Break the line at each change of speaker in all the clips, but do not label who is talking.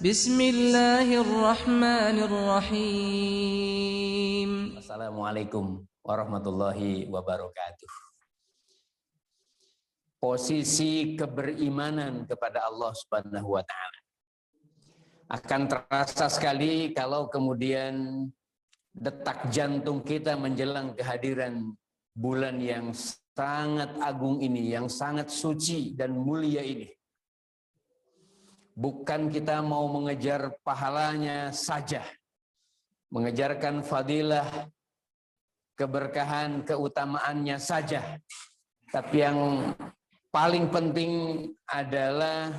Bismillahirrahmanirrahim.
Assalamualaikum warahmatullahi wabarakatuh. Posisi keberimanan kepada Allah Subhanahu wa taala akan terasa sekali kalau kemudian detak jantung kita menjelang kehadiran bulan yang sangat agung ini, yang sangat suci dan mulia ini. Bukan kita mau mengejar pahalanya saja, mengejarkan fadilah, keberkahan, keutamaannya saja, tapi yang paling penting adalah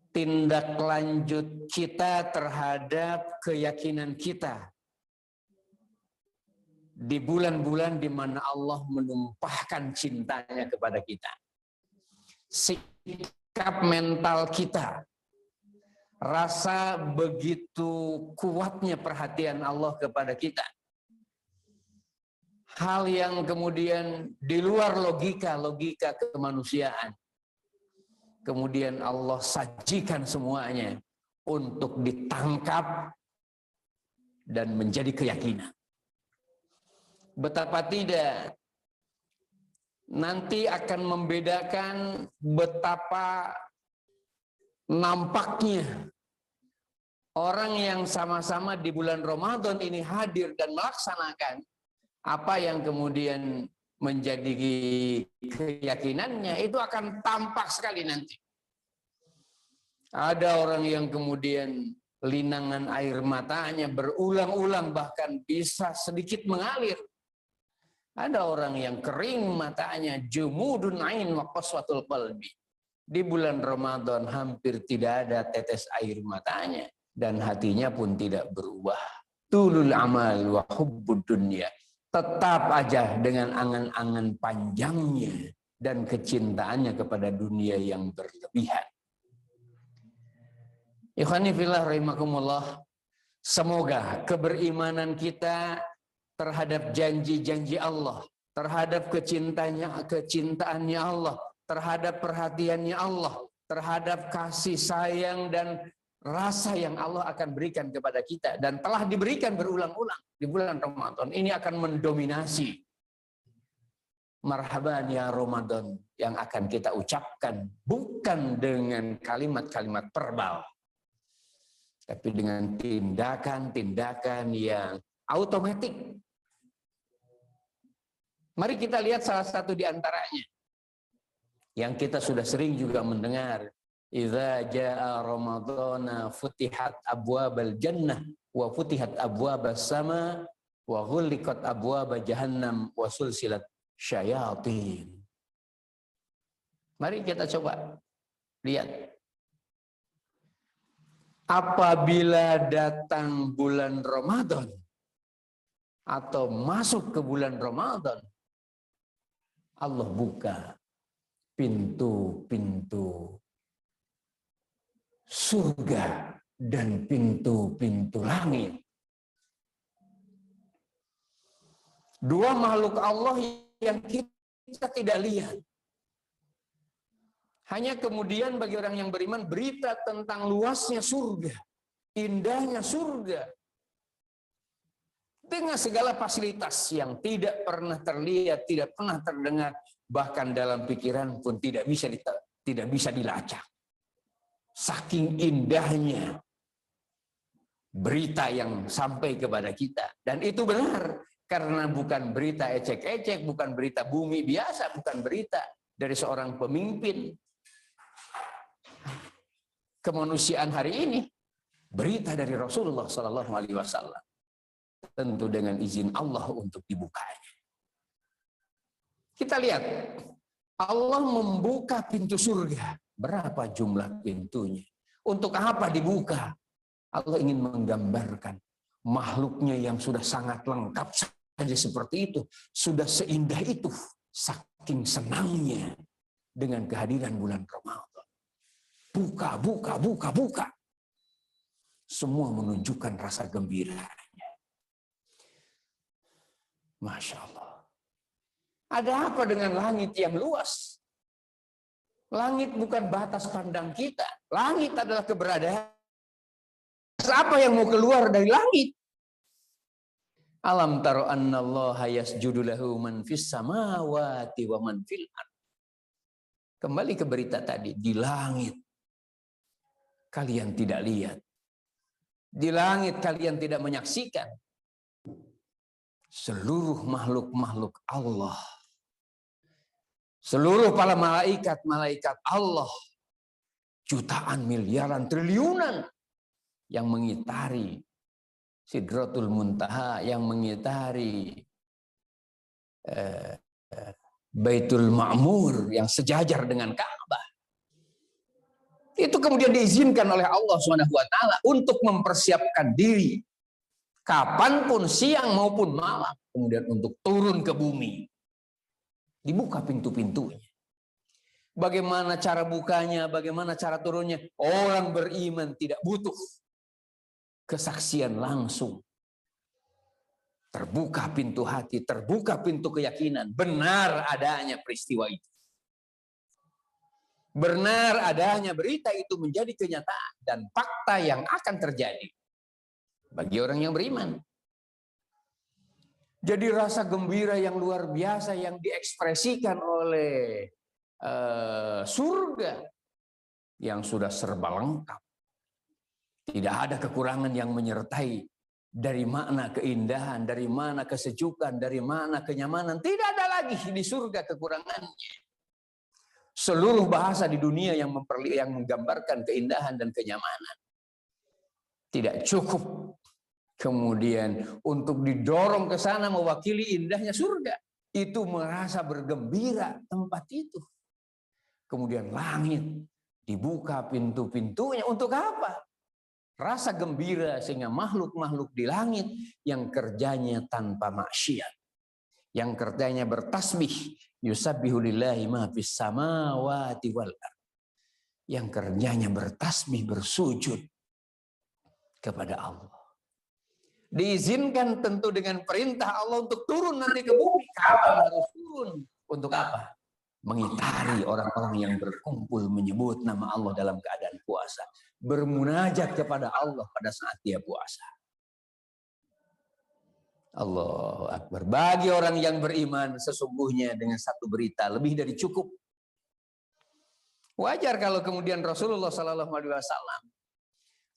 tindak lanjut kita terhadap keyakinan kita di bulan-bulan di mana Allah menumpahkan cintanya kepada kita. Sikap mental kita, rasa begitu kuatnya perhatian Allah kepada kita. Hal yang kemudian di luar logika kemanusiaan. Kemudian Allah sajikan semuanya untuk ditangkap dan menjadi keyakinan. Betapa tidak nanti akan membedakan betapa nampaknya orang yang sama-sama di bulan Ramadan ini hadir dan melaksanakan apa yang kemudian menjadi keyakinannya, itu akan tampak sekali nanti. Ada orang yang kemudian linangan air matanya berulang-ulang bahkan bisa sedikit mengalir. Ada orang yang kering matanya, jumudun ain wa qaswatul qalbi. Di bulan Ramadan hampir tidak ada tetes air matanya dan hatinya pun tidak berubah. Tulul amal wa hubbud dunya. Tetap aja dengan angan-angan panjangnya dan kecintaannya kepada dunia yang berlebihan. Ikhwani fillah rahimakumullah, semoga keberimanan kita terhadap janji-janji Allah, terhadap kecintaannya Allah, terhadap perhatiannya Allah, terhadap kasih sayang dan rasa yang Allah akan berikan kepada kita dan telah diberikan berulang-ulang di bulan Ramadan ini akan mendominasi marhaban ya Ramadan yang akan kita ucapkan, bukan dengan kalimat-kalimat verbal, tapi dengan tindakan-tindakan yang otomatis. Mari kita lihat salah satu di antaranya yang kita sudah sering juga mendengar. Idza jaa ramadhana futihat abwabal jannah wa futihat abwabas sama wa ghulliqat abwaba jahannam wa sulsilat syayatin. Mari kita coba lihat. Apabila datang bulan Ramadan atau masuk ke bulan Ramadan, Allah buka pintu-pintu surga dan pintu-pintu langit. Dua makhluk Allah yang kita tidak lihat. Hanya kemudian bagi orang yang beriman berita tentang luasnya surga, indahnya surga, dengan segala fasilitas yang tidak pernah terlihat, tidak pernah terdengar, bahkan dalam pikiran pun tidak bisa dilacak. Saking indahnya berita yang sampai kepada kita. Dan itu benar, karena bukan berita ecek-ecek, bukan berita bumi biasa, bukan berita dari seorang pemimpin kemanusiaan hari ini, berita dari Rasulullah SAW. Tentu dengan izin Allah untuk dibukanya. Kita lihat, Allah membuka pintu surga. Berapa jumlah pintunya? Untuk apa dibuka? Allah ingin menggambarkan makhluknya yang sudah sangat lengkap saja seperti itu, sudah seindah itu, saking senangnya dengan kehadiran bulan Ramadan. Buka, buka, buka, buka. Semua menunjukkan rasa gembiranya. Masya Allah. Ada apa dengan langit yang luas? Langit bukan batas pandang kita. Langit adalah keberadaan. Apa yang mau keluar dari langit? Alam taro annallaha yasjudu lahu man fis samawati wa man fil ard. Kembali ke berita tadi, di langit kalian tidak lihat. Di langit kalian tidak menyaksikan. Seluruh makhluk-makhluk Allah, seluruh para malaikat Allah, jutaan, miliaran, triliunan yang mengitari Sidratul Muntaha, yang mengitari Baitul Ma'mur yang sejajar dengan Ka'bah. Itu kemudian diizinkan oleh Allah SWT untuk mempersiapkan diri kapanpun, siang maupun malam, kemudian untuk turun ke bumi. Dibuka pintu-pintunya. Bagaimana cara bukanya, bagaimana cara turunnya? Orang beriman tidak butuh kesaksian langsung. Terbuka pintu hati, terbuka pintu keyakinan. Benar adanya peristiwa itu. Benar adanya berita itu menjadi kenyataan dan fakta yang akan terjadi bagi orang yang beriman. Jadi rasa gembira yang luar biasa yang diekspresikan oleh surga yang sudah serba lengkap. Tidak ada kekurangan yang menyertai. Dari mana keindahan, dari mana kesejukan, dari mana kenyamanan. Tidak ada lagi di surga kekurangannya. Seluruh bahasa di dunia yang menggambarkan keindahan dan kenyamanan tidak cukup kemudian untuk didorong ke sana mewakili indahnya surga. Itu merasa bergembira tempat itu. Kemudian langit dibuka pintu-pintunya untuk apa? Rasa gembira sehingga makhluk-makhluk di langit yang kerjanya tanpa maksiat, yang kerjanya bertasbih, yusabbihu lillahi ma fis samawati wal ard, yang kerjanya bertasbih, bersujud kepada Allah. Diizinkan tentu dengan perintah Allah untuk turun nanti ke bumi. Kapan harus turun? Untuk apa? Mengitari orang-orang yang berkumpul menyebut nama Allah dalam keadaan puasa. Bermunajat kepada Allah pada saat dia puasa. Allahu Akbar. Bagi orang yang beriman sesungguhnya dengan satu berita lebih dari cukup. Wajar kalau kemudian Rasulullah SAW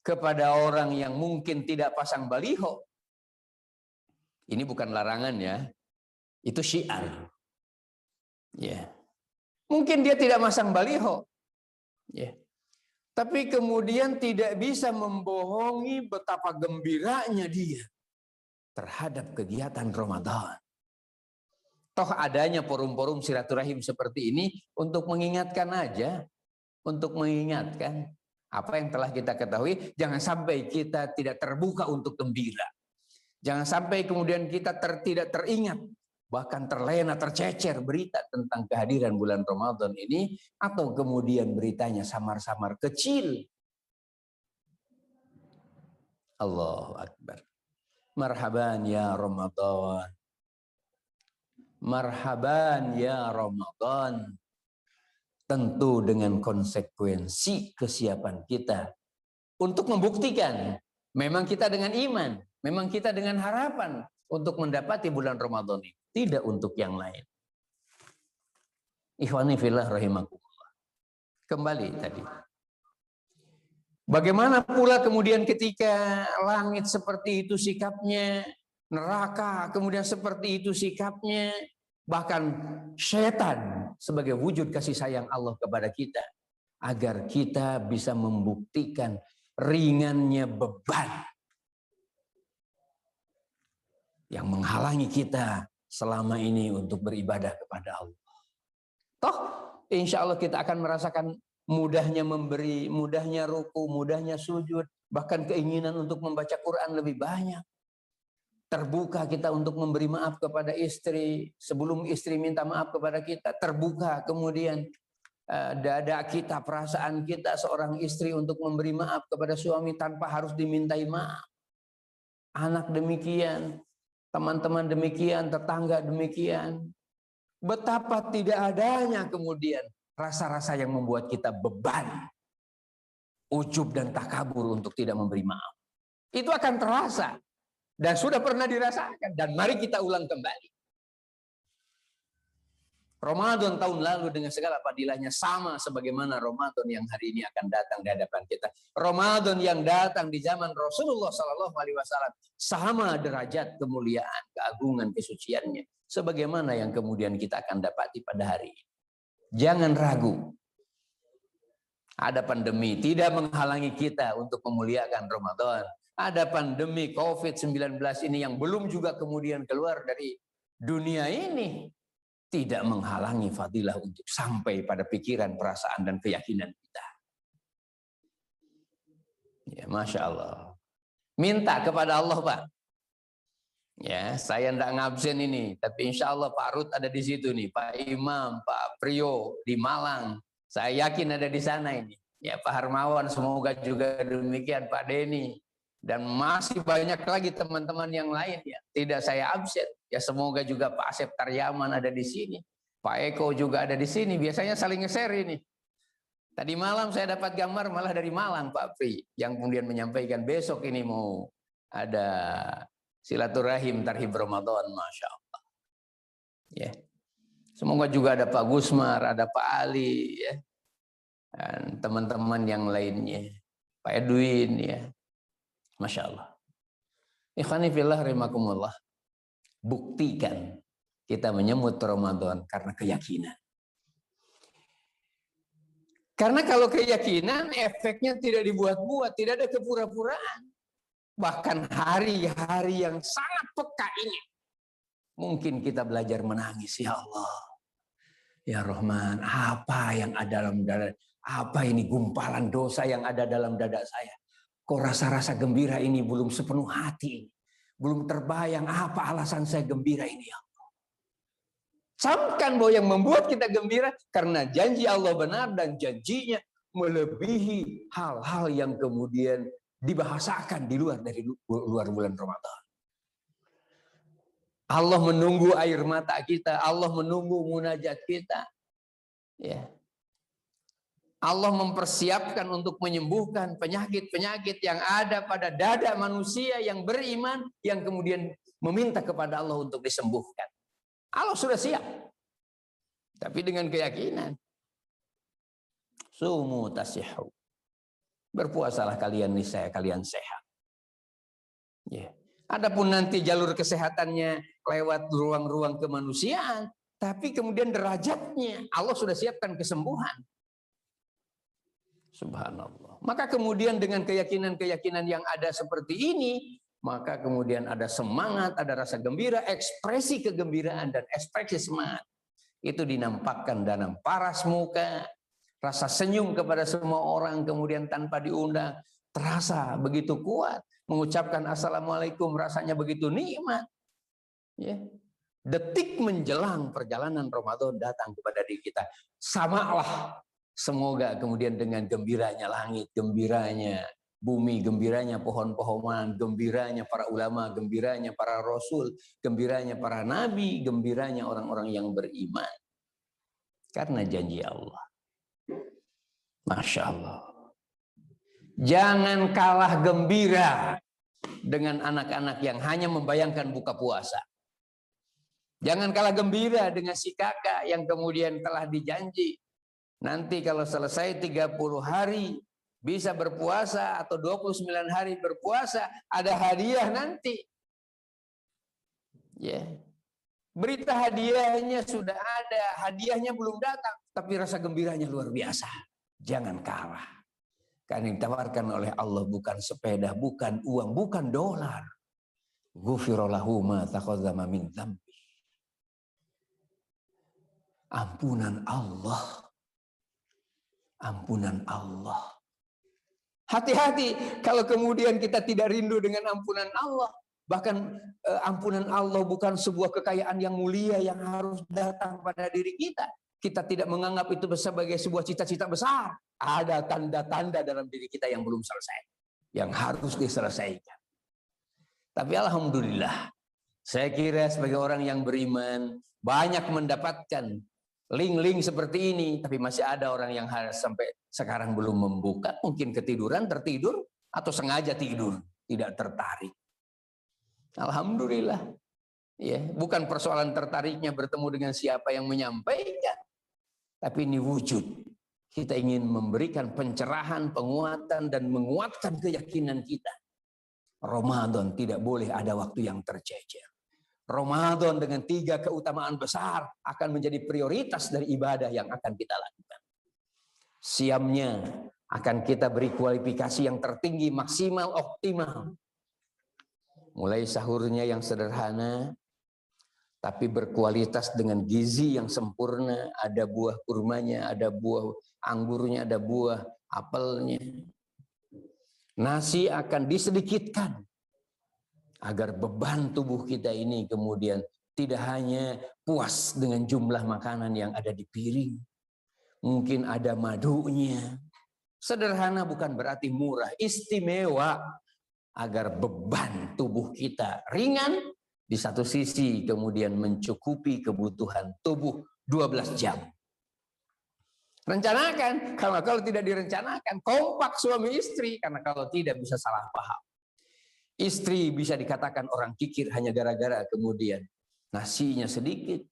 kepada orang yang mungkin tidak pasang baliho. Ini bukan larangan ya. Itu syiar. Ya. Mungkin dia tidak masang baliho. Ya. Tapi kemudian tidak bisa membohongi betapa gembiranya dia terhadap kegiatan Ramadan. Toh adanya forum-forum silaturahim seperti ini untuk mengingatkan aja. Untuk mengingatkan apa yang telah kita ketahui. Jangan sampai kita tidak terbuka untuk gembira. Jangan sampai kemudian kita tidak teringat. Bahkan terlena, tercecer berita tentang kehadiran bulan Ramadan ini. Atau kemudian beritanya samar-samar kecil. Allahu Akbar. Marhaban ya Ramadan. Marhaban ya Ramadan. Tentu dengan konsekuensi kesiapan kita. Untuk membuktikan. Memang kita dengan iman. Memang kita dengan harapan. Untuk mendapati bulan Ramadan ini. Tidak untuk yang lain. Ikhwani fillah rahimakumullah. Kembali tadi. Bagaimana pula kemudian ketika langit seperti itu sikapnya, neraka kemudian seperti itu sikapnya, bahkan setan sebagai wujud kasih sayang Allah kepada kita, agar kita bisa membuktikan ringannya beban yang menghalangi kita selama ini untuk beribadah kepada Allah. Toh, insya Allah kita akan merasakan mudahnya memberi, mudahnya ruku, mudahnya sujud, bahkan keinginan untuk membaca Quran lebih banyak. Terbuka kita untuk memberi maaf kepada istri, sebelum istri minta maaf kepada kita, terbuka kemudian dada kita, perasaan kita seorang istri untuk memberi maaf kepada suami tanpa harus dimintai maaf. Anak demikian, teman-teman demikian, tetangga demikian. Betapa tidak adanya kemudian rasa-rasa yang membuat kita beban, ujub dan takabur untuk tidak memberi maaf. Itu akan terasa dan sudah pernah dirasakan, dan mari kita ulang kembali. Ramadan tahun lalu dengan segala fadilahnya sama sebagaimana Ramadan yang hari ini akan datang di hadapan kita. Ramadan yang datang di zaman Rasulullah SAW sama derajat kemuliaan, keagungan, kesuciannya sebagaimana yang kemudian kita akan dapati pada hari ini. Jangan ragu. Ada pandemi tidak menghalangi kita untuk memuliakan Ramadan. Ada pandemi COVID-19 ini yang belum juga kemudian keluar dari dunia ini, tidak menghalangi fadilah untuk sampai pada pikiran, perasaan, dan keyakinan kita. Ya, Masya Allah. Minta kepada Allah, Pak. Ya, saya tidak ngabsen ini, tapi insya Allah Pak Rut ada di situ nih, Pak Imam, Pak Priyo di Malang. Saya yakin ada di sana ini. Ya, Pak Harmawan semoga juga demikian, Pak Denny. Dan masih banyak lagi teman-teman yang lain ya. Tidak saya absen. Ya semoga juga Pak Asep Taryaman ada di sini. Pak Eko juga ada di sini. Biasanya saling nge-share ini. Tadi malam saya dapat gambar malah dari Malang Pak Pri. Yang kemudian menyampaikan besok ini mau ada silaturahim tarhib Ramadan. Masya Allah. Ya. Semoga juga ada Pak Gusmar, ada Pak Ali. Ya. Dan teman-teman yang lainnya. Pak Edwin ya. Masya Allah. Ikhwani fillah rahimakumullah. Buktikan kita menyambut Ramadan karena keyakinan. Karena kalau keyakinan efeknya tidak dibuat-buat, tidak ada kepura-puraan. Bahkan hari-hari yang sangat peka ini mungkin kita belajar menangis. Ya Allah, ya Rahman, apa yang ada dalam dada, apa ini gumpalan dosa yang ada dalam dada saya. Kok rasa-rasa gembira ini belum sepenuh hati, belum terbayang apa alasan saya gembira ini ya Allah. Camkan bahwa yang membuat kita gembira karena janji Allah benar dan janjinya melebihi hal-hal yang kemudian dibahasakan di luar dari luar bulan Ramadan. Allah menunggu air mata kita, Allah menunggu munajat kita. Ya. Allah mempersiapkan untuk menyembuhkan penyakit-penyakit yang ada pada dada manusia yang beriman, yang kemudian meminta kepada Allah untuk disembuhkan. Allah sudah siap. Tapi dengan keyakinan. Sumu tasihu. Berpuasalah kalian, niscaya kalian sehat. Ya. Adapun nanti jalur kesehatannya lewat ruang-ruang kemanusiaan, tapi kemudian derajatnya Allah sudah siapkan kesembuhan. Subhanallah. Maka kemudian dengan keyakinan-keyakinan yang ada seperti ini, maka kemudian ada semangat, ada rasa gembira, ekspresi kegembiraan dan ekspresi semangat. Itu dinampakkan dalam paras muka, rasa senyum kepada semua orang kemudian tanpa diundang, terasa begitu kuat. Mengucapkan assalamualaikum rasanya begitu nikmat. Ya. Detik menjelang perjalanan Ramadan datang kepada diri kita. Samalah. Semoga kemudian dengan gembiranya langit, gembiranya bumi, gembiranya pohon-pohonan, gembiranya para ulama, gembiranya para rasul, gembiranya para nabi, gembiranya orang-orang yang beriman. Karena janji Allah. Masya Allah. Jangan kalah gembira dengan anak-anak yang hanya membayangkan buka puasa. Jangan kalah gembira dengan si kakak yang kemudian telah dijanji. Nanti kalau selesai 30 hari bisa berpuasa atau 29 hari berpuasa, ada hadiah nanti. Ya. Berita hadiahnya sudah ada, hadiahnya belum datang, tapi rasa gembiranya luar biasa. Jangan kalah. Karena yang ditawarkan oleh Allah bukan sepeda, bukan uang, bukan dolar. Ghufira lahu ma taqaddama min dzambi. Ampunan Allah. Ampunan Allah. Hati-hati kalau kemudian kita tidak rindu dengan ampunan Allah. Bahkan ampunan Allah bukan sebuah kekayaan yang mulia yang harus datang pada diri kita. Kita tidak menganggap itu sebagai sebuah cita-cita besar. Ada tanda-tanda dalam diri kita yang belum selesai. Yang harus diselesaikan. Tapi alhamdulillah. Saya kira sebagai orang yang beriman. Banyak mendapatkan link-link seperti ini, tapi masih ada orang yang sampai sekarang belum membuka, mungkin ketiduran, tertidur, atau sengaja tidur, tidak tertarik. Alhamdulillah, ya, bukan persoalan tertariknya bertemu dengan siapa yang menyampaikan, tapi ini wujud. Kita ingin memberikan pencerahan, penguatan, dan menguatkan keyakinan kita. Ramadan tidak boleh ada waktu yang tercecer. Ramadan dengan 3 keutamaan besar akan menjadi prioritas dari ibadah yang akan kita lakukan. Siamnya akan kita beri kualifikasi yang tertinggi, maksimal, optimal. Mulai sahurnya yang sederhana, tapi berkualitas dengan gizi yang sempurna. Ada buah kurmanya, ada buah anggurnya, ada buah apelnya. Nasi akan disedikitkan agar beban tubuh kita ini kemudian tidak hanya puas dengan jumlah makanan yang ada di piring. Mungkin ada madunya. Sederhana bukan berarti murah, istimewa agar beban tubuh kita ringan, di satu sisi kemudian mencukupi kebutuhan tubuh 12 jam. Rencanakan, kalau tidak direncanakan, kompak suami istri, karena kalau tidak bisa salah paham. Istri bisa dikatakan orang kikir hanya gara-gara kemudian nasinya sedikit.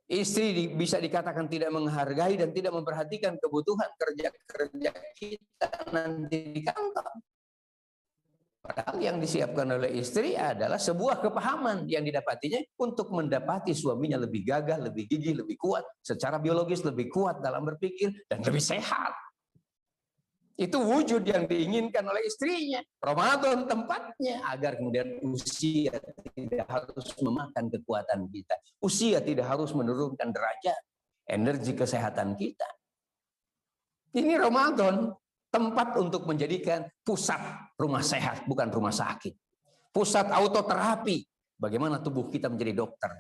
Istri bisa dikatakan tidak menghargai dan tidak memperhatikan kebutuhan kerja-kerja kita nanti di kantor. Padahal yang disiapkan oleh istri adalah sebuah kepahaman yang didapatinya untuk mendapati suaminya lebih gagah, lebih gigih, lebih kuat, secara biologis lebih kuat dalam berpikir dan lebih sehat. Itu wujud yang diinginkan oleh istrinya. Ramadan tempatnya agar kemudian usia tidak harus memakan kekuatan kita. Usia tidak harus menurunkan derajat energi kesehatan kita. Ini Ramadan, tempat untuk menjadikan pusat rumah sehat, bukan rumah sakit. Pusat autoterapi, bagaimana tubuh kita menjadi dokter.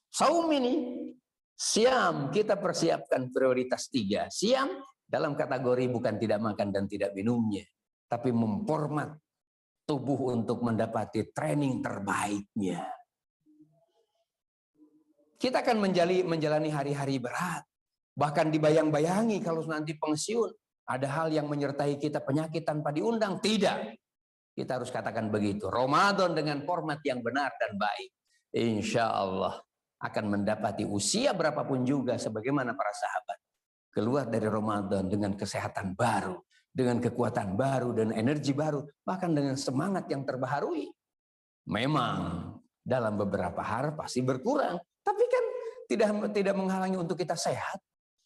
Saum ini, siam, kita persiapkan prioritas 3. Siam dalam kategori bukan tidak makan dan tidak minumnya, tapi memformat tubuh untuk mendapati training terbaiknya. Kita akan menjalani hari-hari berat, bahkan dibayang-bayangi kalau nanti pensiun, ada hal yang menyertai kita, penyakit tanpa diundang. Tidak, kita harus katakan begitu. Ramadan dengan format yang benar dan baik, insya Allah akan mendapati usia berapapun juga sebagaimana para sahabat. Keluar dari Ramadan dengan kesehatan baru, dengan kekuatan baru dan energi baru, bahkan dengan semangat yang terbaharui. Memang dalam beberapa hari pasti berkurang, tapi kan tidak menghalangi untuk kita sehat.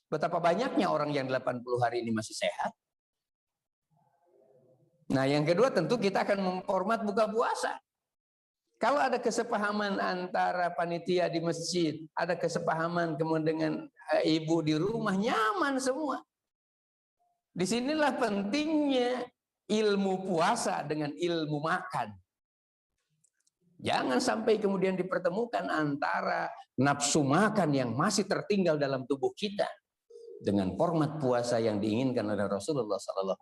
Betapa banyaknya orang yang 80 hari ini masih sehat. Nah, yang kedua tentu kita akan memformat buka puasa. Kalau ada kesepahaman antara panitia di masjid, ada kesepahaman kemudian dengan ibu di rumah, nyaman semua. Disinilah pentingnya ilmu puasa dengan ilmu makan. Jangan sampai kemudian dipertemukan antara nafsu makan yang masih tertinggal dalam tubuh kita dengan format puasa yang diinginkan oleh Rasulullah SAW.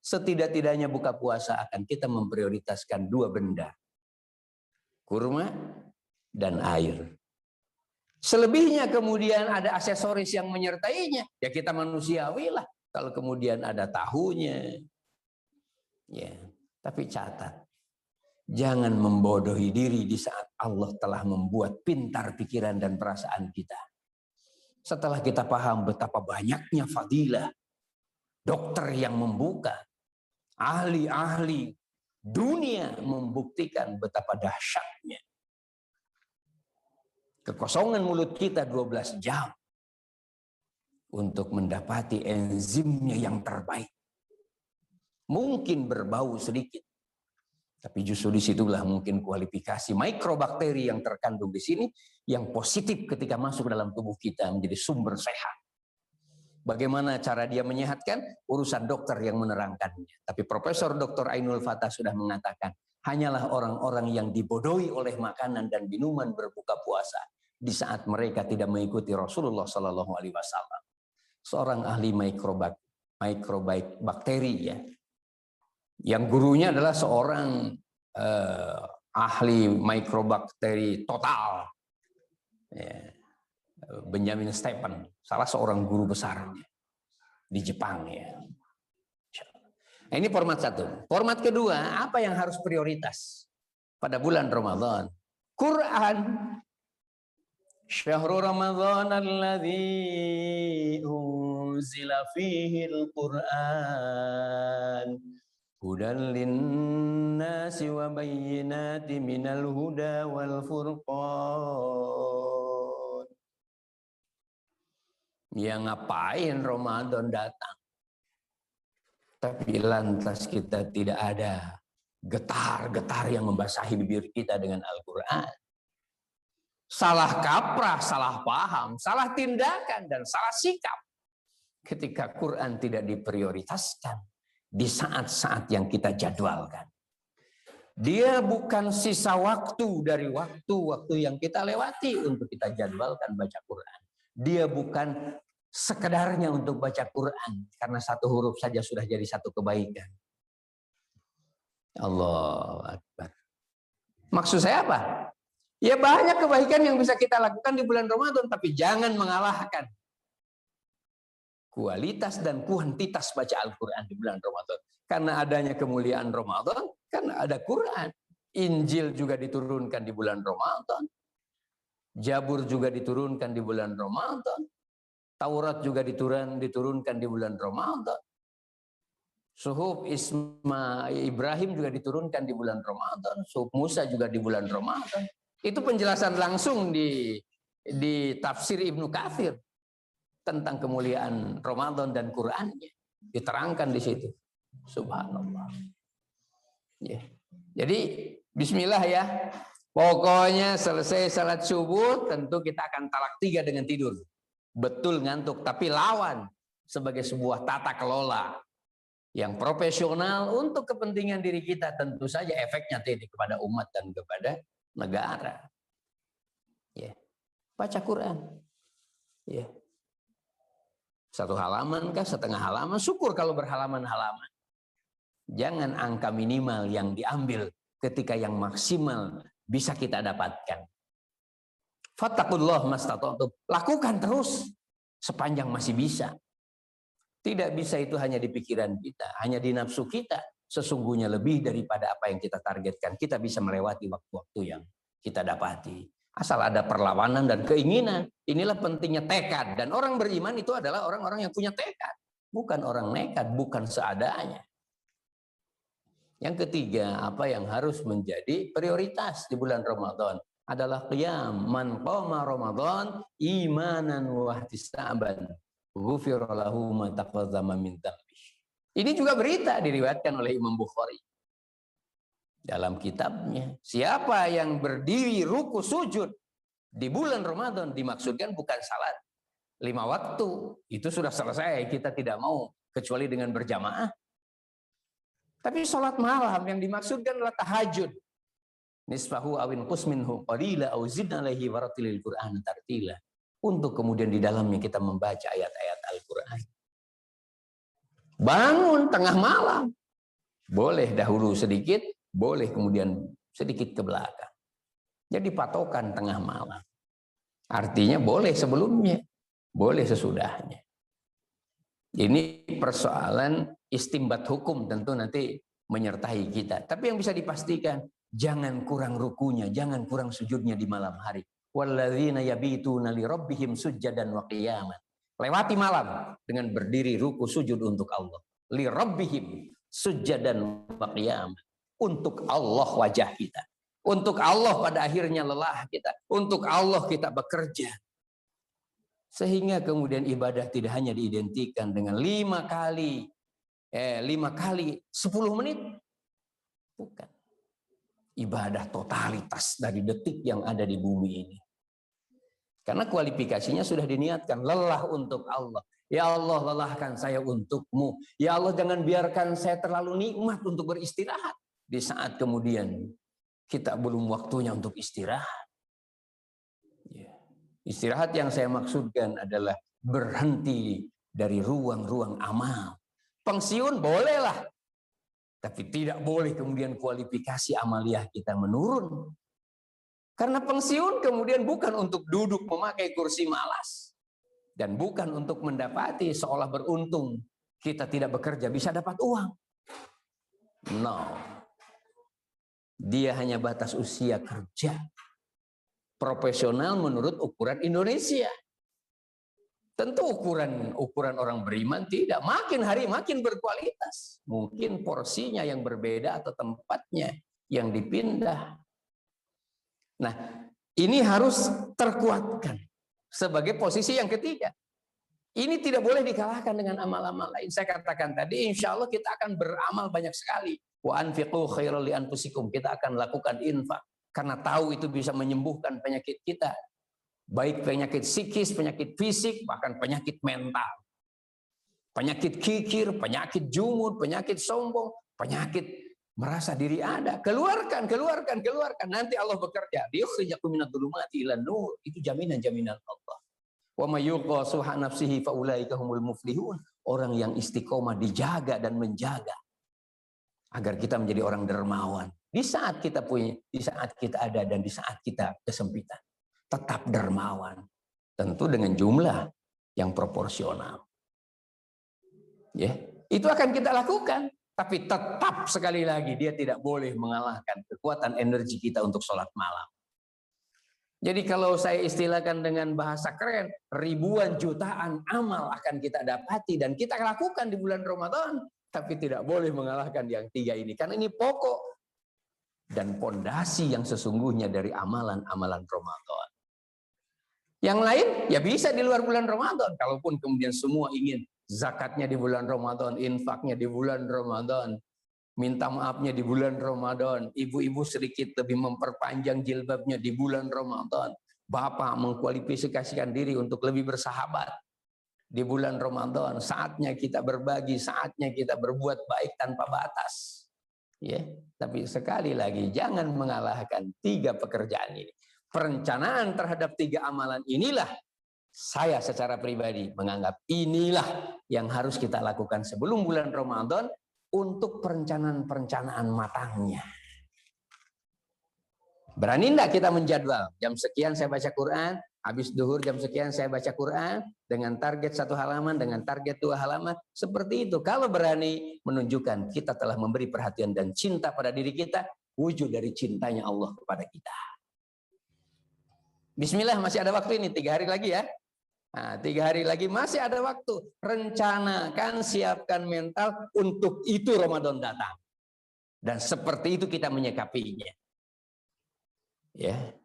Setidak-tidaknya buka puasa akan kita memprioritaskan 2 benda. Kurma dan air. Selebihnya kemudian ada aksesoris yang menyertainya. Ya kita manusiawi lah. Kalau kemudian ada tahunya. Ya, tapi catat. Jangan membodohi diri di saat Allah telah membuat pintar pikiran dan perasaan kita. Setelah kita paham betapa banyaknya fadilah, dokter yang membuka, ahli-ahli dunia membuktikan betapa dahsyatnya kekosongan mulut kita 12 jam untuk mendapati enzimnya yang terbaik. Mungkin berbau sedikit, tapi justru disitulah mungkin kualifikasi mikrobakteri yang terkandung di sini yang positif ketika masuk dalam tubuh kita menjadi sumber sehat. Bagaimana cara dia menyehatkan? Urusan dokter yang menerangkannya. Tapi Profesor Dr. Ainul Fatah sudah mengatakan, hanyalah orang-orang yang dibodohi oleh makanan dan minuman berbuka puasa di saat mereka tidak mengikuti Rasulullah SAW. Seorang ahli mikrobakteri ya, yang gurunya adalah seorang ahli mikrobakteri total. Ya. Benjamin Stephen, salah seorang guru besarnya di Jepang ya. Ini format satu. Format kedua, apa yang harus prioritas pada bulan Ramadan? Quran. Syahrul Ramadan alladzi unzila fihi al-Quran hudan linnasi wa bayyinatin minal huda wal furqan. Ya ngapain Ramadan datang? Tapi lantas kita tidak ada getar-getar yang membasahi bibir kita dengan Al-Quran. Salah kaprah, salah paham, salah tindakan, dan salah sikap ketika Quran tidak diprioritaskan di saat-saat yang kita jadwalkan. Dia bukan sisa waktu dari waktu-waktu yang kita lewati untuk kita jadwalkan baca Quran. Dia bukan sekedarnya untuk baca Quran, karena satu huruf saja sudah jadi satu kebaikan. Allahu Akbar. Maksud saya apa? Ya banyak kebaikan yang bisa kita lakukan di bulan Ramadan, tapi jangan mengalahkan kualitas dan kuantitas baca Al-Quran di bulan Ramadan. Karena adanya kemuliaan Ramadan, karena ada Quran. Injil juga diturunkan di bulan Ramadan. Jabur juga diturunkan di bulan Ramadan. Taurat juga diturunkan di bulan Ramadan. Suhuf Ibrahim juga diturunkan di bulan Ramadan. Suhuf Musa juga di bulan Ramadan. Itu penjelasan langsung di tafsir Ibnu Katsir tentang kemuliaan Ramadan dan Qur'annya. Diterangkan di situ. Subhanallah. Ya. Jadi bismillah ya. Pokoknya selesai salat subuh tentu kita akan talak 3 dengan tidur. Betul ngantuk, tapi lawan sebagai sebuah tata kelola yang profesional untuk kepentingan diri kita, tentu saja efeknya tidak kepada umat dan kepada negara. Ya. Baca Quran. Ya. 1 halaman kah, setengah halaman, syukur kalau berhalaman-halaman. Jangan angka minimal yang diambil ketika yang maksimal bisa kita dapatkan. Fattaqullah mastata'tum. Lakukan terus sepanjang masih bisa. Tidak bisa itu hanya di pikiran kita, hanya di nafsu kita. Sesungguhnya lebih daripada apa yang kita targetkan. Kita bisa melewati waktu-waktu yang kita dapati. Asal ada perlawanan dan keinginan. Inilah pentingnya tekad. Dan orang beriman itu adalah orang-orang yang punya tekad. Bukan orang nekat, bukan seadanya. Yang ketiga, apa yang harus menjadi prioritas di bulan Ramadan adalah qiyam. Man qama Ramadan imanan wa ihtisaban ghufira lahu ma taqaddama min dzambi. Ini juga berita diriwayatkan oleh Imam Bukhari dalam kitabnya. Siapa yang berdiri ruku sujud di bulan Ramadan, dimaksudkan bukan salat 5 waktu, itu sudah selesai, kita tidak mau kecuali dengan berjamaah. Tapi sholat malam yang dimaksudkan adalah tahajud. Nisfahu awin qusminhu qalila aw zid alaihi waratilil Qur'an tartila. Untuk kemudian di dalamnya kita membaca ayat-ayat Al-Qur'an. Bangun tengah malam. Boleh dahulu sedikit, boleh kemudian sedikit ke belakang. Jadi patokan tengah malam. Artinya boleh sebelumnya, boleh sesudahnya. Ini persoalan istimbat hukum tentu nanti menyertai kita. Tapi yang bisa dipastikan, jangan kurang rukunya, jangan kurang sujudnya di malam hari. Walladzina yabituna li rabbihim sujjadan wa qiyaman. Lewati malam dengan berdiri ruku sujud untuk Allah. Li rabbihim sujjadan wa qiyaman. Untuk Allah wajah kita. Untuk Allah pada akhirnya lelah kita. Untuk Allah kita bekerja. Sehingga kemudian ibadah tidak hanya diidentikan dengan 5 kali 10 menit. Bukan. Ibadah totalitas dari detik yang ada di bumi ini. Karena kualifikasinya sudah diniatkan. Lelah untuk Allah. Ya Allah, lelahkan saya untukmu. Ya Allah, jangan biarkan saya terlalu nikmat untuk beristirahat. Di saat kemudian kita belum waktunya untuk istirahat. Istirahat yang saya maksudkan adalah berhenti dari ruang-ruang amal. Pensiun bolehlah, tapi tidak boleh kemudian kualifikasi amaliyah kita menurun. Karena pensiun kemudian bukan untuk duduk memakai kursi malas. Dan bukan untuk mendapati seolah beruntung kita tidak bekerja bisa dapat uang. No. Dia hanya batas usia kerja. Profesional menurut ukuran Indonesia. Tentu ukuran orang beriman tidak. Makin hari makin berkualitas. Mungkin porsinya yang berbeda atau tempatnya yang dipindah. Nah, ini harus terkuatkan sebagai posisi yang ketiga. Ini tidak boleh dikalahkan dengan amal-amal lain. Saya katakan tadi, insya Allah kita akan beramal banyak sekali. Wa anfiqu khairal li anfusikum. Kita akan lakukan infak. Karena tahu itu bisa menyembuhkan penyakit kita. Baik penyakit psikis, penyakit fisik, bahkan penyakit mental. Penyakit kikir, penyakit jumud, penyakit sombong, penyakit merasa diri ada. Keluarkan. Nanti Allah bekerja. Liyukhrijakum minadh-dhulumati ilan nur. Itu jaminan-jaminan Allah. Wa may yuqa suha nafsihi fa ulaika humul muflihun. Orang yang istiqomah dijaga dan menjaga agar kita menjadi orang dermawan. Di saat kita punya, di saat kita ada dan di saat kita kesempitan. Tetap dermawan. Tentu dengan jumlah yang proporsional. Ya, itu akan kita lakukan. Tapi tetap sekali lagi dia tidak boleh mengalahkan kekuatan energi kita untuk sholat malam. Jadi kalau saya istilahkan dengan bahasa keren, ribuan jutaan amal akan kita dapati dan kita lakukan di bulan Ramadan. Tapi tidak boleh mengalahkan yang tiga ini. Karena ini pokok dan pondasi yang sesungguhnya dari amalan-amalan Ramadan. Yang lain ya bisa di luar bulan Ramadan. Kalaupun kemudian semua ingin zakatnya di bulan Ramadan, infaknya di bulan Ramadan, minta maafnya di bulan Ramadan, ibu-ibu sedikit lebih memperpanjang jilbabnya di bulan Ramadan, bapak mengkualifikasikan diri untuk lebih bersahabat di bulan Ramadan, saatnya kita berbagi, saatnya kita berbuat baik tanpa batas. Ya, tapi sekali lagi jangan mengalahkan tiga pekerjaan ini. Perencanaan terhadap tiga amalan inilah saya secara pribadi menganggap inilah yang harus kita lakukan sebelum bulan Ramadan untuk perencanaan-perencanaan matangnya. Berani enggak kita menjadwal? Jam sekian saya baca Quran, habis duhur jam sekian saya baca Quran, dengan target 1 halaman, dengan target 2 halaman. Seperti itu. Kalau berani menunjukkan kita telah memberi perhatian dan cinta pada diri kita, wujud dari cintanya Allah kepada kita. Bismillah, masih ada waktu ini, 3 hari lagi ya. Nah, 3 hari lagi masih ada waktu. Rencanakan, siapkan mental untuk itu Ramadan datang. Dan seperti itu kita menyikapinya. Ya.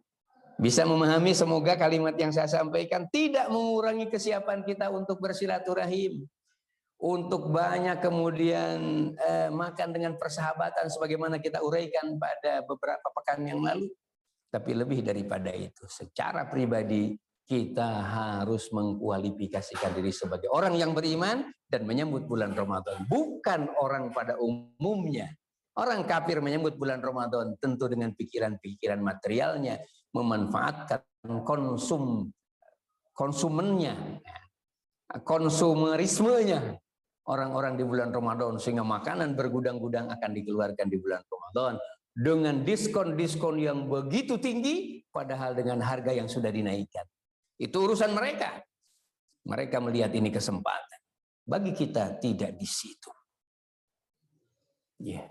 Bisa memahami semoga kalimat yang saya sampaikan tidak mengurangi kesiapan kita untuk bersilaturahim. Untuk banyak kemudian makan dengan persahabatan sebagaimana kita uraikan pada beberapa pekan yang lalu. Tapi lebih daripada itu, secara pribadi kita harus mengkualifikasikan diri sebagai orang yang beriman dan menyambut bulan Ramadan. Bukan orang pada umumnya. Orang kafir menyambut bulan Ramadan tentu dengan pikiran-pikiran materialnya, memanfaatkan konsumennya, konsumerismenya orang-orang di bulan Ramadan, sehingga makanan bergudang-gudang akan dikeluarkan di bulan Ramadan dengan diskon-diskon yang begitu tinggi, padahal dengan harga yang sudah dinaikkan. Itu urusan mereka. Mereka melihat ini kesempatan. Bagi kita tidak di situ. Ya,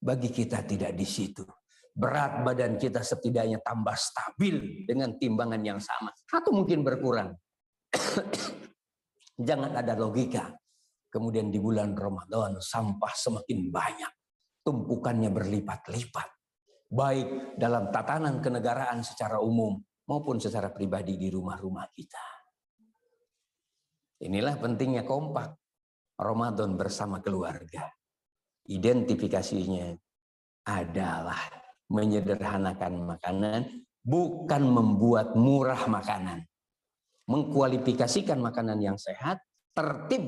bagi kita tidak di situ. Berat badan kita setidaknya tambah stabil dengan timbangan yang sama, atau mungkin berkurang. Jangan ada logika. Kemudian di bulan Ramadan sampah semakin banyak. Tumpukannya berlipat-lipat. Baik dalam tatanan kenegaraan secara umum maupun secara pribadi di rumah-rumah kita. Inilah pentingnya kompak Ramadan bersama keluarga. Identifikasinya adalah menyederhanakan makanan, bukan membuat murah makanan. Mengkualifikasikan makanan yang sehat, tertib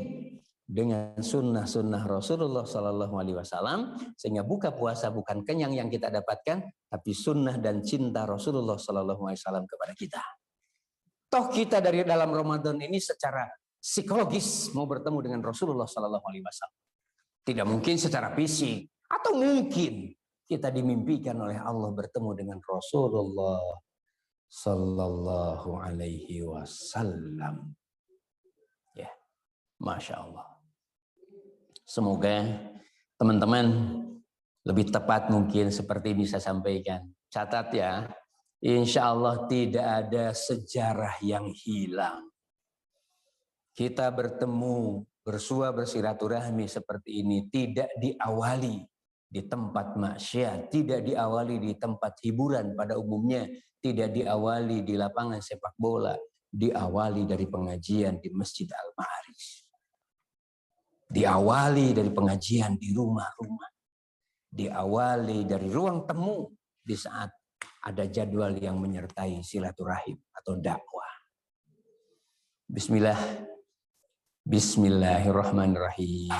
dengan sunnah-sunnah Rasulullah SAW, sehingga buka puasa bukan kenyang yang kita dapatkan, tapi sunnah dan cinta Rasulullah SAW kepada kita. Toh kita dari dalam Ramadan ini secara psikologis mau bertemu dengan Rasulullah SAW. Tidak mungkin secara fisik, atau mungkin kita dimimpikan oleh Allah bertemu dengan Rasulullah sallallahu alaihi wasallam. Ya, Masya Allah. Semoga teman-teman lebih tepat mungkin seperti ini saya sampaikan. Catat ya, insya Allah tidak ada sejarah yang hilang. Kita bertemu, bersua, bersilaturahmi seperti ini tidak diawali di tempat maksiat, tidak diawali di tempat hiburan pada umumnya, tidak diawali di lapangan sepak bola, diawali dari pengajian di Masjid Al-Ma'arij. Diawali dari pengajian di rumah-rumah. Diawali dari ruang temu di saat ada jadwal yang menyertai silaturahim atau dakwah. Bismillahirrahmanirrahim.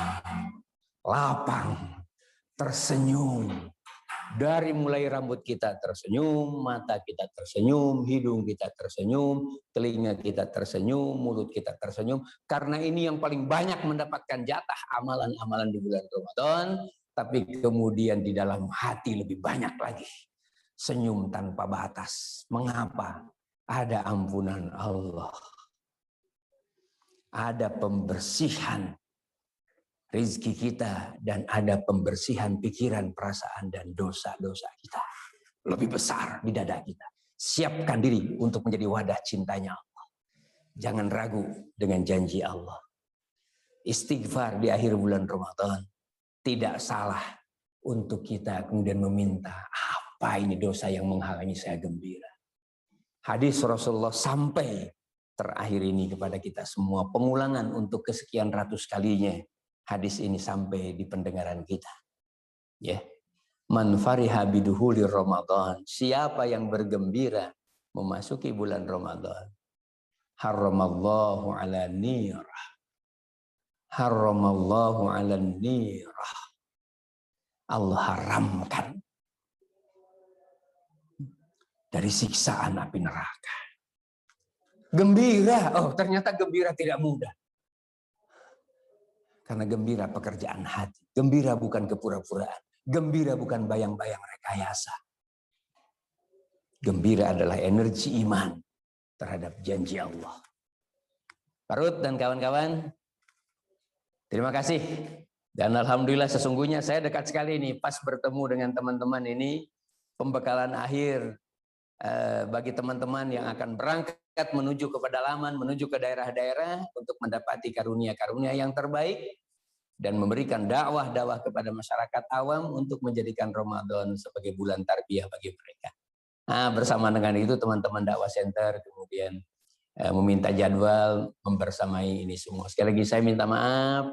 Lapang, tersenyum. Dari mulai rambut kita tersenyum, mata kita tersenyum, hidung kita tersenyum, telinga kita tersenyum, mulut kita tersenyum. Karena ini yang paling banyak mendapatkan jatah amalan-amalan di bulan Ramadan. Tapi kemudian di dalam hati lebih banyak lagi. Senyum tanpa batas. Mengapa? Ada ampunan Allah. Ada pembersihan rezeki kita dan ada pembersihan pikiran, perasaan dan dosa-dosa kita. Lebih besar di dada kita. Siapkan diri untuk menjadi wadah cintanya Allah. Jangan ragu dengan janji Allah. Istighfar di akhir bulan Ramadan tidak salah untuk kita kemudian meminta, apa ini dosa yang menghalangi saya gembira. Hadis Rasulullah sampai terakhir ini kepada kita semua, pengulangan untuk kesekian ratus kalinya hadis ini sampai di pendengaran kita. Ya. Man fariha biduhuli Ramadan, siapa yang bergembira memasuki bulan Ramadan, haramallahu ala nirah. Haramallahu ala nirah. Allah haramkan dari siksaan api neraka. Gembira, oh ternyata gembira tidak mudah. Karena gembira pekerjaan hati. Gembira bukan kepura-puraan. Gembira bukan bayang-bayang rekayasa. Gembira adalah energi iman terhadap janji Allah. Pak Rut dan kawan-kawan, terima kasih. Dan alhamdulillah sesungguhnya saya dekat sekali nih pas bertemu dengan teman-teman ini. Pembekalan akhir bagi teman-teman yang akan berangkat menuju ke pedalaman, menuju ke daerah-daerah untuk mendapati karunia-karunia yang terbaik dan memberikan dakwah-dakwah kepada masyarakat awam untuk menjadikan Ramadan sebagai bulan tarbiyah bagi mereka. Nah, bersama dengan itu teman-teman dakwah center kemudian meminta jadwal membersamai ini semua. Sekali lagi saya minta maaf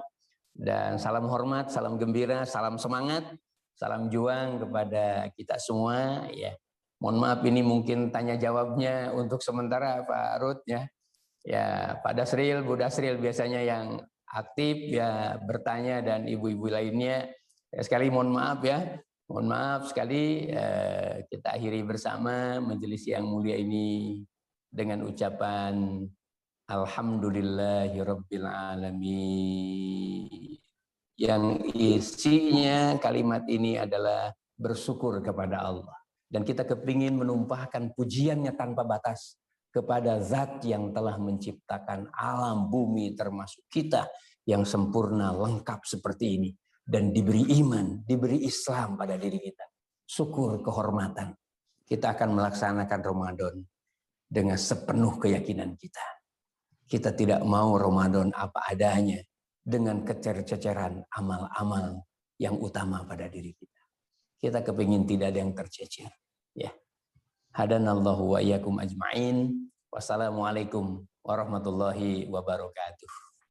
dan salam hormat, salam gembira, salam semangat, salam juang kepada kita semua ya. Mohon maaf ini mungkin tanya jawabnya untuk sementara Pak Rut ya. Ya, Pak Dasril, Bu Dasril biasanya yang aktif ya bertanya dan ibu-ibu lainnya. Ya, sekali mohon maaf ya. Mohon maaf sekali kita akhiri bersama majelis yang mulia ini dengan ucapan Alhamdulillahirabbil alamin. Yang isinya kalimat ini adalah bersyukur kepada Allah. Dan kita kepingin menumpahkan pujiannya tanpa batas kepada zat yang telah menciptakan alam bumi termasuk kita yang sempurna lengkap seperti ini. Dan diberi iman, diberi Islam pada diri kita. Syukur kehormatan. Kita akan melaksanakan Ramadan dengan sepenuh keyakinan kita. Kita tidak mau Ramadan apa adanya dengan kecer-ceceran amal-amal yang utama pada diri kita. Kita kepingin tidak ada yang tercecer. Ya. Hadanallahu wa iyyakum ajma'in. Wassalamualaikum warahmatullahi wabarakatuh.